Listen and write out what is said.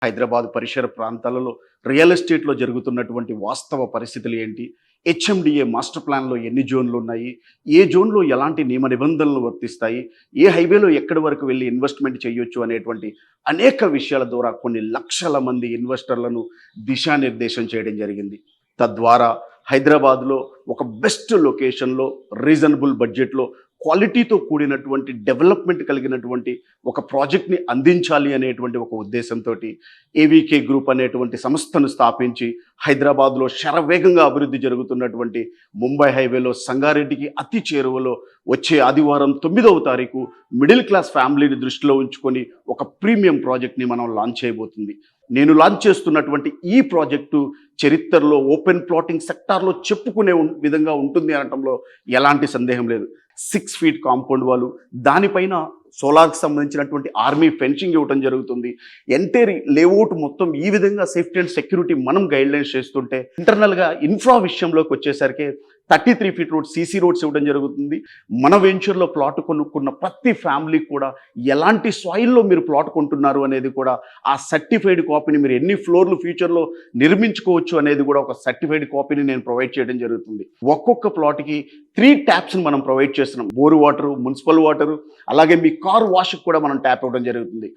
హైదరాబాద్ పరిసర ప్రాంతాలలో రియల్ ఎస్టేట్‌లో జరుగుతున్నటువంటి వాస్తవ పరిస్థితులు ఏంటి? హెచ్ఎండిఏ మాస్టర్ ప్లాన్‌లో ఎన్ని జోన్‌లు ఉన్నాయి? ఏ జోన్‌లో ఎలాంటి నియమ నిబంధనలు వర్తిస్తాయి? ఏ హైవేలో ఎక్కడి వరకు వెళ్లి ఇన్వెస్ట్‌మెంట్ చేయొచ్చు అనేటువంటి అనేక విషయాల ద్వారా కొన్ని లక్షల మంది ఇన్వెస్టర్లను దిశానిర్దేశం చేయడం జరిగింది. తద్వారా హైదరాబాద్‌లో ఒక బెస్ట్ లొకేషన్‌లో రీజనబుల్ బడ్జెట్‌లో క్వాలిటీతో కూడినటువంటి డెవలప్‌మెంట్ కలిగినటువంటి ఒక ప్రాజెక్ట్‌ని అందించాలి అనేటువంటి ఒక ఉద్దేశంతోటి ఏవీకే గ్రూప్ అనేటువంటి సంస్థను స్థాపించి హైదరాబాద్‌లో శరవేగంగా అభివృద్ధి జరుగుతున్నటువంటి ముంబై హైవేలో సంగారెడ్డికి అతి చేరువలో వచ్చే ఆదివారం 9వ తారీఖు మిడిల్ క్లాస్ ఫ్యామిలీని దృష్టిలో ఉంచుకొని ఒక ప్రీమియం ప్రాజెక్ట్‌ని మనం లాంచ్ చేయబోతుంది. నేను లాంచ్ చేస్తున్నటువంటి ఈ ప్రాజెక్టు చరిత్రలో ఓపెన్ ప్లాటింగ్ సెక్టార్‌లో చెప్పుకునే విధంగా ఉంటుంది అనటంలో ఎలాంటి సందేహం లేదు. 6 ఫీట్ కాంపౌండ్ వాలు, దానిపైన సోలార్‌కి సంబంధించినటువంటి ఆర్మీ ఫెన్సింగ్ ఇవ్వటం జరుగుతుంది. ఎంటైర్ లేఅవుట్ మొత్తం ఈ విధంగా సేఫ్టీ అండ్ సెక్యూరిటీ మనం గైడ్‌లైన్స్ చేస్తుంటే, ఇంటర్నల్‌గా ఇన్ఫ్రా విషయంలోకి వచ్చేసరికి 33 ఫీట్ రోడ్ సీసీ రోడ్స్ ఇవ్వడం జరుగుతుంది. మన వెంచర్‌లో ప్లాట్ కొనుక్కున్న ప్రతి ఫ్యామిలీకి కూడా ఎలాంటి సాయిల్‌లో మీరు ప్లాట్ కొంటున్నారు అనేది కూడా ఆ సర్టిఫైడ్ కాపీని మీరు ఎన్ని ఫ్లోర్‌లు ఫ్యూచర్‌లో నిర్మించుకోవచ్చు అనేది కూడా ఒక సర్టిఫైడ్ కాపీని నేను ప్రొవైడ్ చేయడం జరుగుతుంది. ఒక్కొక్క ప్లాట్‌కి 3 ట్యాప్స్‌ని మనం ప్రొవైడ్ చేస్తున్నాం. బోర్ వాటరు, మున్సిపల్ వాటరు, అలాగే మీ కార్ వాష్‌కి కూడా మనం ట్యాప్ ఇవ్వడం జరుగుతుంది.